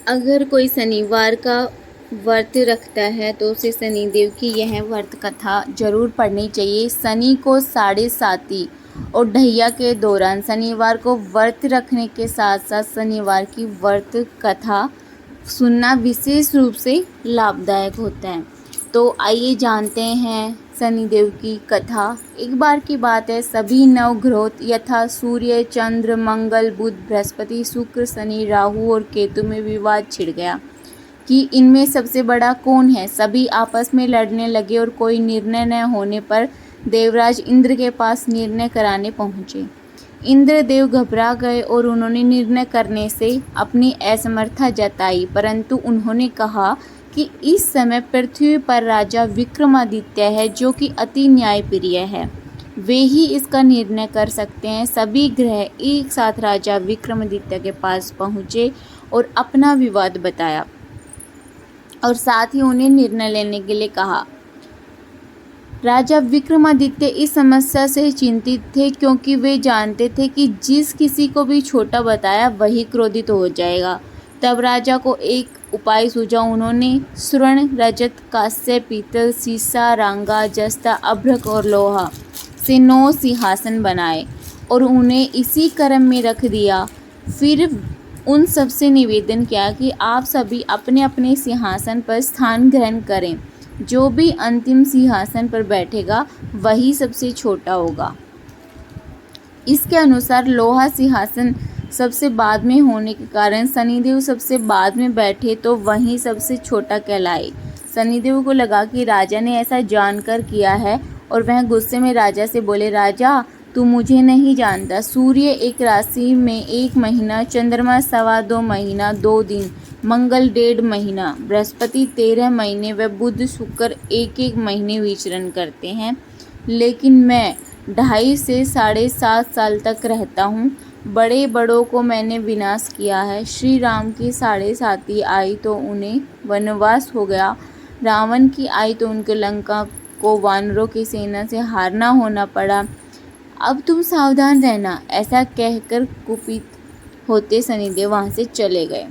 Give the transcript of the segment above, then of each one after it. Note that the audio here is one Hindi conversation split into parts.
अगर कोई शनिवार का व्रत रखता है तो उसे शनिदेव की यह व्रत कथा जरूर पढ़नी चाहिए। शनि को साढ़े साती और ढैया के दौरान शनिवार को व्रत रखने के साथ साथ शनिवार की व्रत कथा सुनना विशेष रूप से लाभदायक होता है। तो आइए जानते हैं शनिदेव की कथा। एक बार की बात है, सभी नवग्रहों यथा सूर्य, चंद्र, मंगल, बुध, बृहस्पति, शुक्र, शनि, राहु और केतु में विवाद छिड़ गया कि इनमें सबसे बड़ा कौन है। सभी आपस में लड़ने लगे और कोई निर्णय न होने पर देवराज इंद्र के पास निर्णय कराने पहुंचे। इंद्रदेव घबरा गए और उन्होंने निर्णय करने से अपनी असमर्थता जताई, परंतु उन्होंने कहा कि इस समय पृथ्वी पर राजा विक्रमादित्य है जो कि अति न्यायप्रिय है, वे ही इसका निर्णय कर सकते हैं। सभी ग्रह एक साथ राजा विक्रमादित्य के पास पहुँचे और अपना विवाद बताया और साथ ही उन्हें निर्णय लेने के लिए कहा। राजा विक्रमादित्य इस समस्या से चिंतित थे क्योंकि वे जानते थे कि जिस किसी को भी छोटा बताया वही क्रोधित हो जाएगा। तब राजा को एक उपाय सूझा। उन्होंने स्वर्ण, रजत, कांस्य, पीतल, सीसा, रांगा, जस्ता, अभ्रक और लोहा से 9 सिंहासन बनाए और उन्हें इसी क्रम में रख दिया। फिर उन सबसे निवेदन किया कि आप सभी अपने अपने सिंहासन पर स्थान ग्रहण करें। जो भी अंतिम सिंहासन पर बैठेगा वही सबसे छोटा होगा। इसके अनुसार लोहा सिंहासन सबसे बाद में होने के कारण शनिदेव सबसे बाद में बैठे तो वही सबसे छोटा कहलाए। शनिदेव को लगा कि राजा ने ऐसा जानकर किया है और वह गुस्से में राजा से बोले, राजा तू मुझे नहीं जानता। सूर्य एक राशि में 1 महीना, चंद्रमा 2.25 महीना 2 दिन, मंगल 1.5 महीना, बृहस्पति 13 महीने व बुध शुक्र 1-1 महीने विचरण करते हैं, लेकिन मैं 2.5 से 7.5 साल तक रहता हूँ। बड़े बड़ों को मैंने विनाश किया है। श्री राम की 7.5 आई तो उन्हें वनवास हो गया। रावण की आई तो उनके लंका को वानरों की सेना से हारना होना पड़ा। अब तुम सावधान रहना। ऐसा कहकर कुपित होते शनिदेव वहाँ से चले गए।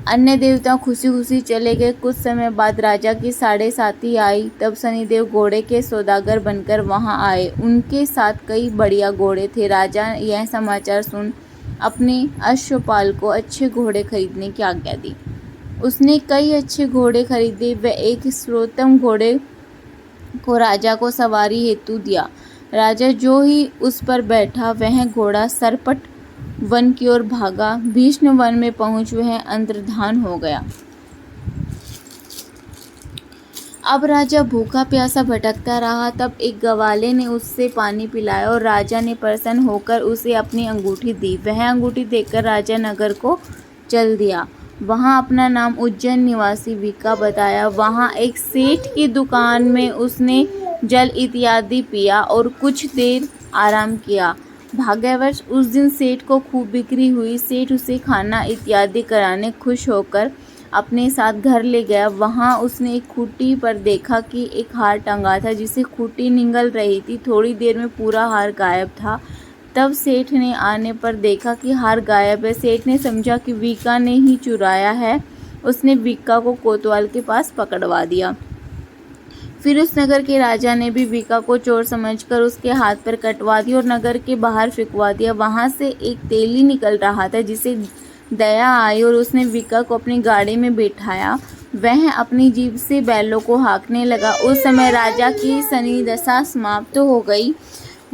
अन्य देवता खुशी खुशी चले गए। कुछ समय बाद राजा की 7.5 आई। तब शनिदेव घोड़े के सौदागर बनकर वहां आए। उनके साथ कई बढ़िया घोड़े थे। राजा यह समाचार सुन अपने अश्वपाल को अच्छे घोड़े खरीदने की आज्ञा दी। उसने कई अच्छे घोड़े खरीदे व एक सर्वोत्तम घोड़े को राजा को सवारी हेतु दिया। राजा जो ही उस पर बैठा वह घोड़ा सरपट वन की ओर भागा। भीष्म वन में पहुंच वह अंतर्धान हो गया। अब राजा भूखा प्यासा भटकता रहा। तब एक ग्वाले ने उससे पानी पिलाया और राजा ने प्रसन्न होकर उसे अपनी अंगूठी दी। वह अंगूठी देकर राजा नगर को चल दिया। वहां अपना नाम उज्जैन निवासी विका बताया। वहां एक सेठ की दुकान में उसने जल इत्यादि पिया और कुछ देर आराम किया। भाग्यवश उस दिन सेठ को खूब बिक्री हुई। सेठ उसे खाना इत्यादि कराने खुश होकर अपने साथ घर ले गया। वहां उसने एक खूंटी पर देखा कि एक हार टंगा था जिसे खूंटी निगल रही थी। थोड़ी देर में पूरा हार गायब था। तब सेठ ने आने पर देखा कि हार गायब है। सेठ ने समझा कि विका ने ही चुराया है। उसने विका को कोतवाल के पास पकड़वा दिया। फिर उस नगर के राजा ने भी विका को चोर समझकर उसके हाथ पर कटवा दिया और नगर के बाहर फेंकवा दिया। वहां से एक तेली निकल रहा था जिसे दया आई और उसने विका को अपनी गाड़ी में बिठाया। वह अपनी जीभ से बैलों को हाँकने लगा। उस समय राजा की शनि दशा समाप्त हो गई।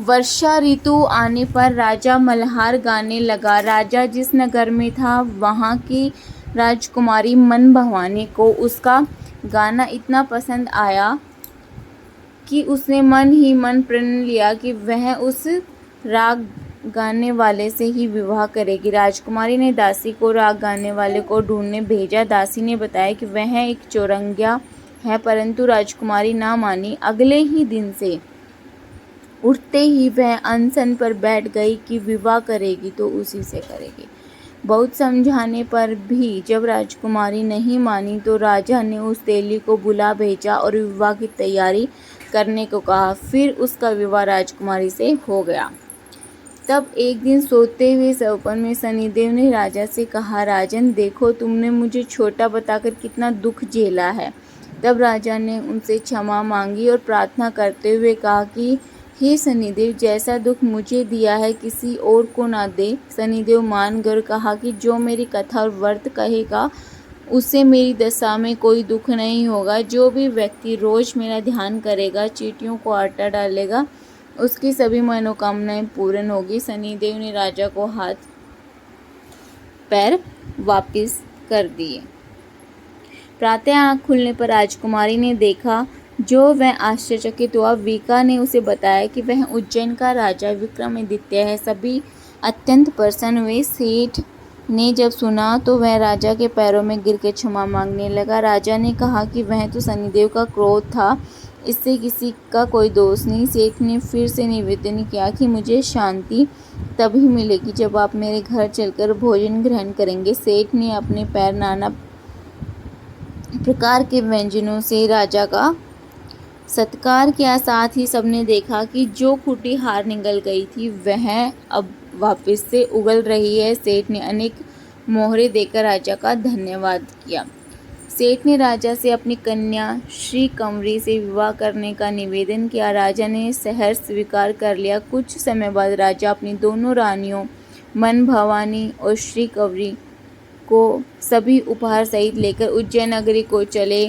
वर्षा ऋतु आने पर राजा मल्हार गाने लगा। राजा जिस नगर में था वहाँ की राजकुमारी मन भवानी को उसका गाना इतना पसंद आया कि उसने मन ही मन प्रण लिया कि वह उस राग गाने वाले से ही विवाह करेगी। राजकुमारी ने दासी को राग गाने वाले को ढूंढने भेजा। दासी ने बताया कि वह एक चौरंगिया है, परंतु राजकुमारी ना मानी। अगले ही दिन से उठते ही वह अनशन पर बैठ गई कि विवाह करेगी तो उसी से करेगी। बहुत समझाने पर भी जब राजकुमारी नहीं मानी तो राजा ने उस तेली को बुला भेजा और विवाह की तैयारी करने को कहा। फिर उसका विवाह राजकुमारी से हो गया। तब एक दिन सोते हुए सपन में शनिदेव ने राजा से कहा, राजन देखो, तुमने मुझे छोटा बताकर कितना दुख झेला है। तब राजा ने उनसे क्षमा मांगी और प्रार्थना करते हुए कहा कि हे शनिदेव, जैसा दुख मुझे दिया है किसी और को ना दे। शनिदेव मान गए और कहा कि जो मेरी कथा और व्रत कहेगा उससे मेरी दशा में कोई दुख नहीं होगा। जो भी व्यक्ति रोज मेरा ध्यान करेगा, चींटियों को आटा डालेगा, उसकी सभी मनोकामनाएं पूर्ण होगी। शनिदेव ने राजा को हाथ पैर वापस कर दिए। प्रातः आँख खुलने पर राजकुमारी ने देखा जो वह आश्चर्यचकित हुआ। वीका ने उसे बताया कि वह उज्जैन का राजा विक्रमादित्य है। सभी अत्यंत प्रसन्न हुए। सेठ ने जब सुना तो वह राजा के पैरों में गिरकर क्षमा मांगने लगा। राजा ने कहा कि वह तो शनिदेव का क्रोध था, इससे किसी का कोई दोष नहीं। सेठ ने फिर से निवेदन किया कि मुझे शांति तभी मिलेगी जब आप मेरे घर चलकर भोजन ग्रहण करेंगे। सेठ ने अपने पैर नाना प्रकार के व्यंजनों से राजा का सत्कार किया। साथ ही सबने देखा कि जो खूंटी हार निकल गई थी वह अब वापस से उगल रही है। सेठ ने अनेक मोहरे देकर राजा का धन्यवाद किया। सेठ ने राजा से अपनी कन्या श्री कंवरी से विवाह करने का निवेदन किया। राजा ने सहर्ष स्वीकार कर लिया। कुछ समय बाद राजा अपनी दोनों रानियों मन भवानी और श्री कंवरी को सभी उपहार सहित लेकर उज्जैन नगरी को चले।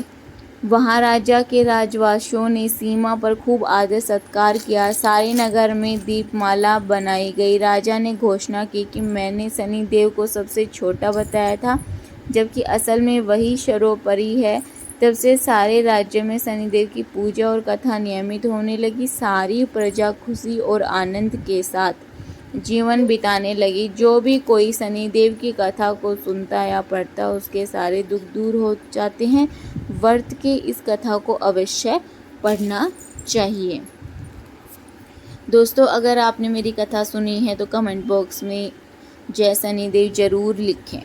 वहां राजा के राजवासियों ने सीमा पर खूब आदर सत्कार किया। सारे नगर में दीपमाला बनाई गई। राजा ने घोषणा की कि मैंने शनिदेव को सबसे छोटा बताया था, जबकि असल में वही सर्वोपरि है। तब से सारे राज्य में शनिदेव की पूजा और कथा नियमित होने लगी। सारी प्रजा खुशी और आनंद के साथ जीवन बिताने लगी। जो भी कोई शनिदेव की कथा को सुनता या पढ़ता उसके सारे दुख दूर हो जाते हैं। व्रत के इस कथा को अवश्य पढ़ना चाहिए। दोस्तों, अगर आपने मेरी कथा सुनी है तो कमेंट बॉक्स में जय शनिदेव जरूर लिखें।